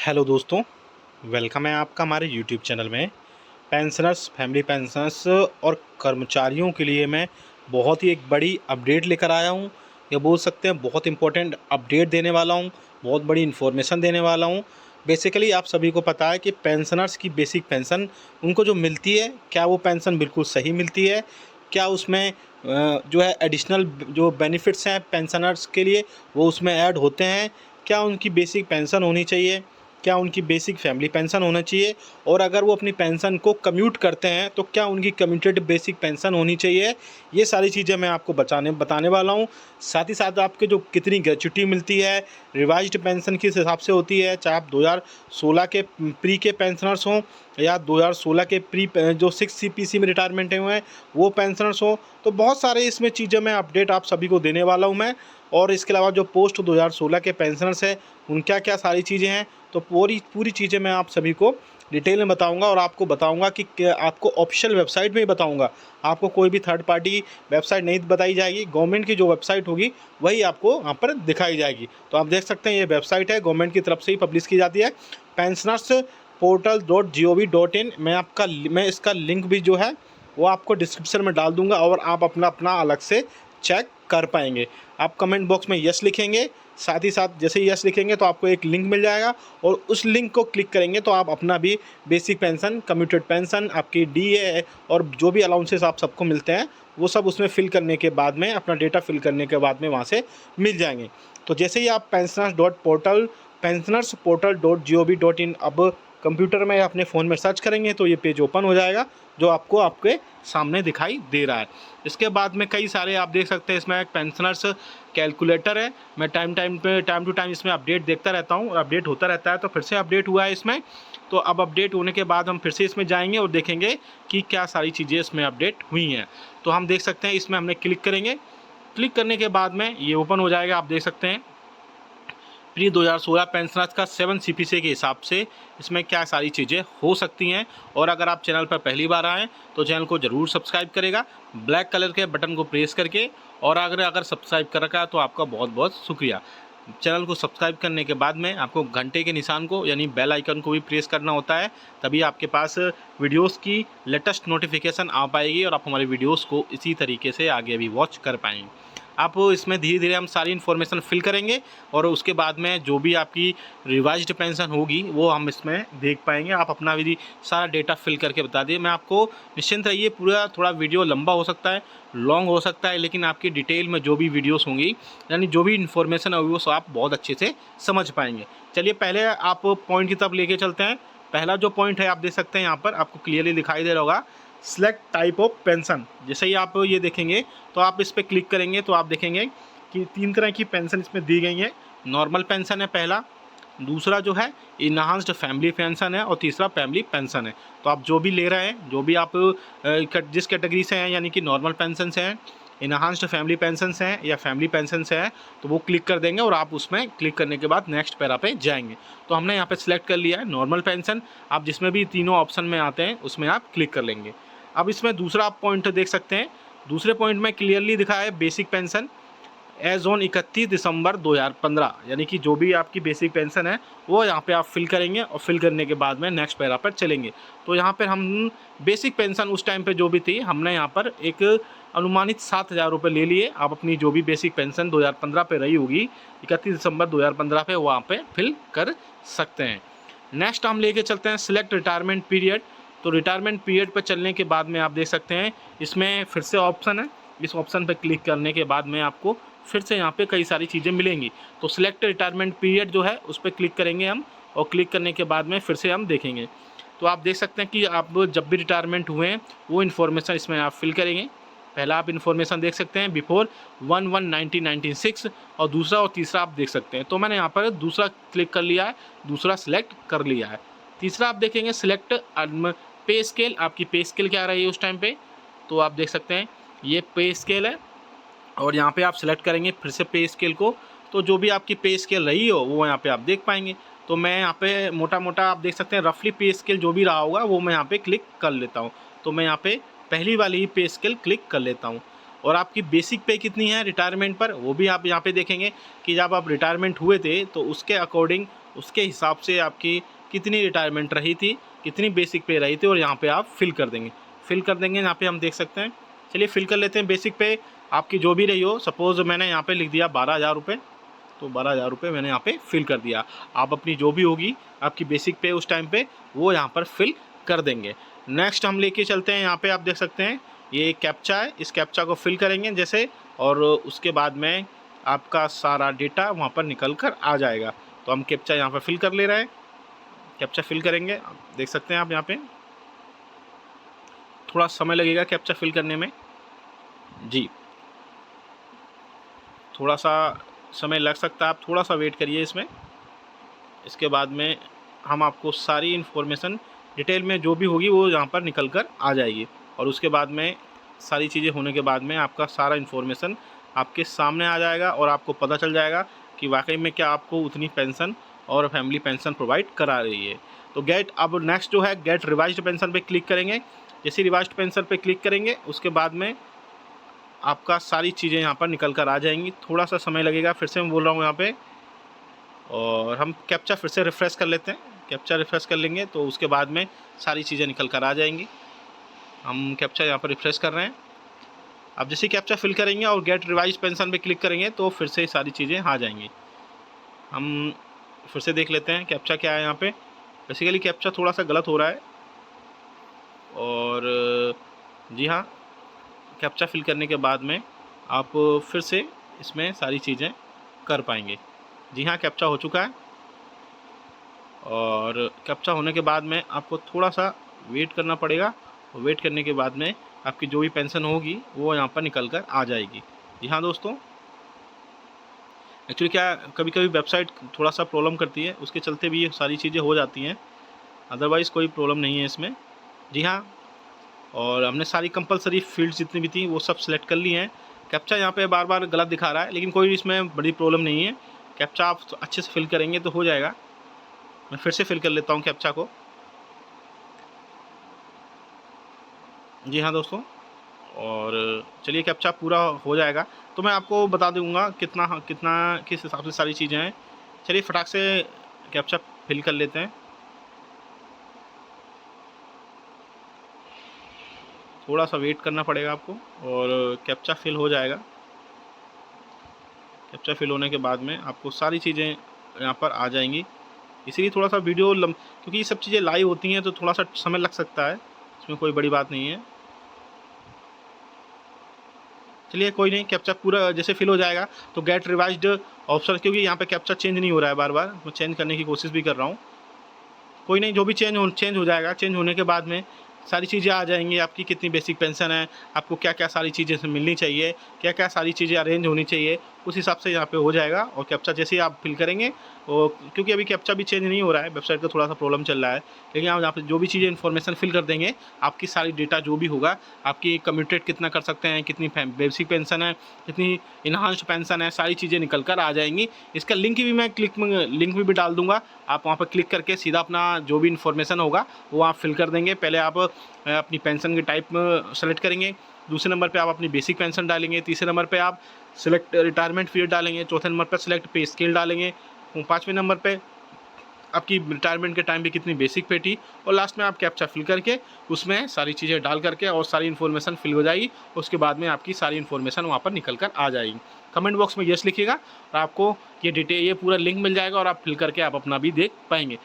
Hello दोस्तों, welcome है आपका हमारे यूट्यूब चैनल में। पेंशनर्स, फैमिली पेंशनर्स और कर्मचारियों के लिए मैं बहुत ही एक बड़ी अपडेट लेकर आया हूँ। ये बोल सकते हैं बहुत इंपॉर्टेंट अपडेट देने वाला हूँ, बहुत बड़ी इन्फॉर्मेशन देने वाला हूँ। बेसिकली आप सभी को पता है कि पेंशनर्स की बेसिक पेंशन उनको जो मिलती है, क्या वो पेंशन बिल्कुल सही मिलती है? क्या उसमें जो है एडिशनल जो बेनिफिट्स हैं पेंशनर्स के लिए वो उसमें ऐड होते हैं? क्या उनकी बेसिक पेंशन होनी चाहिए? क्या उनकी बेसिक फैमिली पेंशन होना चाहिए? और अगर वो अपनी पेंशन को कम्यूट करते हैं तो क्या उनकी कम्यूटेड बेसिक पेंशन होनी चाहिए? ये सारी चीज़ें मैं आपको बताने वाला हूँ। साथ ही साथ आपके जो कितनी ग्रेच्युटी मिलती है, रिवाइज्ड पेंशन किस हिसाब से होती है, चाहे आप 2016 के प्री के पेंशनर्स हों या 2016 के प्री जो 6 सीपीसी में रिटायरमेंट हुए हैं वो पेंशनर्स हों। तो बहुत सारे इसमें चीज़ें मैं अपडेट आप सभी को देने वाला हूँ मैं। और इसके अलावा जो पोस्ट 2016 के पेंशनर्स हैं उन क्या सारी चीज़ें हैं, तो पूरी पूरी चीज़ें मैं आप सभी को डिटेल में बताऊंगा। और आपको बताऊंगा कि आपको ऑफिशियल वेबसाइट में ही बताऊंगा, आपको कोई भी थर्ड पार्टी वेबसाइट नहीं बताई जाएगी। गवर्नमेंट की जो वेबसाइट होगी वही आपको वहाँ पर दिखाई जाएगी। तो आप देख सकते हैं ये वेबसाइट है, गवर्नमेंट की तरफ से ही पब्लिश की जाती है, पेंशनर्स portal.gov.in। मैं इसका लिंक भी जो है वो आपको डिस्क्रिप्शन में डाल दूंगा और आप अपना अपना अलग से चेक कर पाएंगे। आप कमेंट बॉक्स में यस लिखेंगे, साथ ही साथ जैसे ही यस लिखेंगे तो आपको एक लिंक मिल जाएगा और उस लिंक को क्लिक करेंगे तो आप अपना भी बेसिक पेंशन, कम्यूटेड पेंशन, आपकी डीए और जो भी अलाउंसेस आप सबको मिलते हैं वो सब उसमें फिल करने के बाद में, अपना डेटा फिल करने के बाद में वहाँ से मिल जाएंगे। तो जैसे ही आप pensioners.portal.gov.in अब कंप्यूटर में या अपने फ़ोन में सर्च करेंगे तो ये पेज ओपन हो जाएगा जो आपको आपके सामने दिखाई दे रहा है। इसके बाद में कई सारे आप देख सकते हैं, इसमें एक पेंशनर्स कैलकुलेटर है। मैं टाइम टू टाइम इसमें अपडेट देखता रहता हूँ और अपडेट होता रहता है। तो फिर से अपडेट हुआ है इसमें, तो अब अपडेट होने के बाद हम फिर से इसमें जाएंगे और देखेंगे कि क्या सारी चीज़ें इसमें अपडेट हुई हैं। तो हम देख सकते हैं इसमें हमने क्लिक करेंगे, क्लिक करने के बाद में ये ओपन हो जाएगा। आप देख सकते हैं प्री 2016 पेंशनर्स का 7 सीपीसी के हिसाब से इसमें क्या सारी चीज़ें हो सकती हैं। और अगर आप चैनल पर पहली बार आएँ तो चैनल को ज़रूर सब्सक्राइब करेगा ब्लैक कलर के बटन को प्रेस करके। और अगर सब्सक्राइब कर रखा है तो आपका बहुत बहुत शुक्रिया। चैनल को सब्सक्राइब करने के बाद में आपको घंटे के निशान को यानी बेल आइकन को भी प्रेस करना होता है, तभी आपके पास वीडियोस की लेटेस्ट नोटिफिकेशन आ पाएगी और आप हमारे वीडियोस को इसी तरीके से आगे भी वॉच कर पाएंगे। आप इसमें धीरे धीरे हम सारी इन्फॉर्मेशन फिल करेंगे और उसके बाद में जो भी आपकी रिवाइज्ड पेंशन होगी वो हम इसमें देख पाएंगे। आप अपना भी सारा डेटा फिल करके बता दिए। मैं आपको निश्चिंत रहिए, पूरा थोड़ा वीडियो लंबा हो सकता है, लॉन्ग हो सकता है, लेकिन आपकी डिटेल में जो भी वीडियोस होंगी यानी जो भी इन्फॉर्मेशन होगी वो आप बहुत अच्छे से समझ पाएंगे। चलिए पहले आप पॉइंट की तरफ लेके चलते हैं। पहला जो पॉइंट है आप देख सकते हैं यहाँ पर आपको क्लियरली दिखाई दे रहा होगा, सेलेक्ट टाइप ऑफ पेंशन। जैसे ही आप ये देखेंगे तो आप इस पर क्लिक करेंगे तो आप देखेंगे कि 3 तरह की पेंशन इसमें दी गई है। नॉर्मल पेंशन है पहला, दूसरा जो है इन्हांस्ड फैमिली पेंशन है और तीसरा फैमिली पेंशन है। तो आप जो भी ले रहे हैं, जो भी आप जिस कैटेगरी से हैं यानी कि नॉर्मल पेंशन से हैं, इन्हांस्ड फैमिली पेंशन से हैं या फैमिली पेंशन से हैं, तो वो क्लिक कर देंगे और आप उसमें क्लिक करने के बाद नेक्स्ट पैरा पे जाएंगे। तो हमने यहाँ पे सिलेक्ट कर लिया है नॉर्मल पेंशन। आप जिसमें भी तीनों ऑप्शन में आते हैं उसमें आप क्लिक कर लेंगे। अब इसमें दूसरा आप पॉइंट देख सकते हैं, दूसरे पॉइंट में क्लियरली दिखा है बेसिक पेंशन एज ऑन 31 दिसंबर 2015, यानी कि जो भी आपकी बेसिक पेंशन है वो यहाँ पे आप फिल करेंगे और फिल करने के बाद में नेक्स्ट पैरा पर चलेंगे। तो यहाँ पर हम बेसिक पेंशन उस टाइम पे जो भी थी हमने यहाँ पर एक अनुमानित 7,000 रुपये ले लिए। आप अपनी जो भी बेसिक पेंशन 2015 पे रही होगी 31 दिसंबर 2015 पे वहाँ पे फिल कर सकते हैं। नेक्स्ट हम लेके चलते हैं सिलेक्ट रिटायरमेंट पीरियड। तो रिटायरमेंट पीरियड पर चलने के बाद में आप देख सकते हैं इसमें फिर से ऑप्शन है, इस ऑप्शन पर क्लिक करने के बाद में आपको फिर से यहाँ पे कई सारी चीज़ें मिलेंगी। तो सिलेक्ट रिटायरमेंट पीरियड जो है उस पर क्लिक करेंगे हम और क्लिक करने के बाद में फिर से हम देखेंगे। तो आप देख सकते हैं कि आप जब भी रिटायरमेंट हुए हैं वो इन्फॉर्मेशन इसमें आप फिल करेंगे। पहला आप इन्फॉर्मेशन देख सकते हैं बिफोर 1/1/1996 और दूसरा और तीसरा आप देख सकते हैं। तो मैंने यहाँ पर दूसरा क्लिक कर लिया है, दूसरा सिलेक्ट कर लिया है। तीसरा आप देखेंगे सिलेक्ट पे स्केल, आपकी पे स्केल क्या रही है उस टाइम पे। तो आप देख सकते हैं ये पे स्केल है और यहाँ पे आप सिलेक्ट करेंगे फिर से पे स्केल को। तो जो भी आपकी पे स्केल रही हो वो यहाँ पे आप देख पाएंगे। तो मैं यहाँ पे मोटा मोटा आप देख सकते हैं रफली पे स्केल जो भी रहा होगा वो मैं यहाँ पे क्लिक कर लेता हूँ। तो मैं यहाँ पे पहली वाली ही पे स्केल क्लिक कर लेता हूँ। और आपकी बेसिक पे कितनी है रिटायरमेंट पर वो भी आप यहाँ पे देखेंगे कि जब आप रिटायरमेंट हुए थे तो उसके अकॉर्डिंग उसके हिसाब से आपकी कितनी रिटायरमेंट रही थी, कितनी बेसिक पे रही थी, और यहाँ पे आप फिल कर देंगे। फिल कर देंगे, यहाँ पे हम देख सकते हैं। चलिए फिल कर लेते हैं। बेसिक पे आपकी जो भी रही हो, सपोज़ मैंने यहाँ पे लिख दिया 12,000 रुपये, तो 12,000 रुपये मैंने यहाँ पे फिल कर दिया। आप अपनी जो भी होगी आपकी बेसिक पे उस टाइम पे, वो यहाँ पर फिल कर देंगे। नेक्स्ट हम लेके चलते हैं, यहाँ पे आप देख सकते हैं ये कैप्चा है, इस कैप्चा को फिल करेंगे जैसे, और उसके बाद में आपका सारा डेटा वहाँ पर निकल कर आ जाएगा। तो हम कैप्चा यहाँ पर फिल कर ले रहे हैं। कैप्चा फिल करेंगे, देख सकते हैं आप यहाँ पे थोड़ा समय लगेगा कैप्चा फिल करने में जी, थोड़ा सा समय लग सकता है, आप थोड़ा सा वेट करिए इसमें। इसके बाद में हम आपको सारी इन्फॉर्मेशन डिटेल में जो भी होगी वो यहाँ पर निकल कर आ जाएगी, और उसके बाद में सारी चीज़ें होने के बाद में आपका सारा इन्फॉर्मेशन आपके सामने आ जाएगा, और आपको पता चल जाएगा कि वाकई में क्या आपको उतनी पेंशन और फैमिली पेंशन प्रोवाइड करा रही है। तो गेट, अब नेक्स्ट जो है गेट रिवाइज्ड पेंशन पे क्लिक करेंगे। जैसे रिवाइज्ड पेंशन पे क्लिक करेंगे उसके बाद में आपका सारी चीज़ें यहाँ पर निकल कर आ जाएंगी। थोड़ा सा समय लगेगा, फिर से मैं बोल रहा हूँ यहाँ पे, और हम कैप्चा फिर से रिफ़्रेश कर लेते हैं। कैप्चा रिफ़्रेश कर लेंगे तो उसके बाद में सारी चीज़ें निकल कर आ जाएंगी। हम कैप्चा यहाँ पर रिफ़्रेश कर रहे हैं। अब जैसे कैप्चा फिल करेंगे और गेट रिवाइज पेंशन पे क्लिक करेंगे तो फिर से सारी चीज़ें आ जाएंगी। हम फिर से देख लेते हैं कैप्चा क्या है यहाँ पे। बेसिकली कैप्चा थोड़ा सा गलत हो रहा है, और जी हाँ, कैप्चा फिल करने के बाद में आप फिर से इसमें सारी चीज़ें कर पाएंगे। जी हाँ, कैप्चा हो चुका है, और कैप्चा होने के बाद में आपको थोड़ा सा वेट करना पड़ेगा। वेट करने के बाद में आपकी जो भी पेंशन होगी वो यहाँ पर निकल कर आ जाएगी। जी हाँ दोस्तों, एक्चुअली क्या कभी कभी वेबसाइट थोड़ा सा प्रॉब्लम करती है, उसके चलते भी ये सारी चीज़ें हो जाती हैं, अदरवाइज़ कोई प्रॉब्लम नहीं है इसमें। जी हाँ, और हमने सारी कंपलसरी फील्ड्स जितनी भी थी वो सब सिलेक्ट कर ली हैं। कैप्चा यहाँ पे बार बार गलत दिखा रहा है, लेकिन कोई इसमें बड़ी प्रॉब्लम नहीं है। कैप्चा आप अच्छे से फिल करेंगे तो हो जाएगा। मैं फिर से फिल कर लेता हूँ कैप्चा को। जी हाँ दोस्तों, और चलिए कैप्चा पूरा हो जाएगा तो मैं आपको बता दूंगा कितना कितना किस हिसाब से सारी चीज़ें हैं। चलिए फटाक से कैप्चा फिल कर लेते हैं। थोड़ा सा वेट करना पड़ेगा आपको, और कैप्चा फिल हो जाएगा। कैप्चा फिल होने के बाद में आपको सारी चीज़ें यहाँ पर आ जाएंगी। इसीलिए थोड़ा सा वीडियो क्योंकि ये सब चीज़ें लाइव होती हैं तो थोड़ा सा समय लग सकता है, इसमें कोई बड़ी बात नहीं है। चलिए कोई नहीं, कैप्चा पूरा जैसे फिल हो जाएगा तो गेट रिवाइज्ड ऑप्शन, क्योंकि यहाँ पे कैप्चा चेंज नहीं हो रहा है, बार बार मैं चेंज करने की कोशिश भी कर रहा हूँ। कोई नहीं, जो भी चेंज हो जाएगा। चेंज होने के बाद में सारी चीज़ें आ जाएंगी, आपकी कितनी बेसिक पेंशन है, आपको क्या क्या सारी चीज़ें मिलनी चाहिए, क्या क्या सारी चीज़ें अरेंज होनी चाहिए, उस हिसाब से यहाँ पे हो जाएगा। और कैप्चा जैसे ही आप फिल करेंगे, और क्योंकि अभी कैप्चा भी चेंज नहीं हो रहा है, वेबसाइट का थोड़ा सा प्रॉब्लम चल रहा है, लेकिन आप यहाँ पे जो भी चीज़ें इन्फॉर्मेशन फिल कर देंगे, आपकी सारी डेटा जो भी होगा, आपकी कम्यूटेड कितना कर सकते हैं, कितनी बेसिक पेंशन है, कितनी इन्हांस्ड पेंशन है, सारी चीज़ें निकल कर आ जाएंगी। इसका लिंक भी मैं लिंक भी डाल दूँगा, आप वहाँ पर क्लिक करके सीधा अपना जो भी इन्फॉर्मेशन होगा वो आप फिल कर देंगे। पहले आप अपनी पेंशन के टाइप सेलेक्ट करेंगे, दूसरे नंबर पे आप अपनी बेसिक पेंशन डालेंगे, तीसरे नंबर पे आप सिलेक्ट रिटायरमेंट पीरियड डालेंगे, चौथे नंबर पर सिलेक्ट पे स्केल डालेंगे, पाँचवें नंबर पे आपकी रिटायरमेंट के टाइम पे कितनी बेसिक पे थी, और लास्ट में आप कैप्चा फिल करके उसमें सारी चीज़ें डाल करके और सारी इन्फॉर्मेशन फिल हो जाएगी। उसके बाद में आपकी सारी इन्फॉर्मेशन वहाँ पर निकल कर आ जाएगी। कमेंट बॉक्स में यस लिखिएगा और आपको ये पूरा लिंक मिल जाएगा, और आप फिल करके आप अपना भी देख पाएंगे।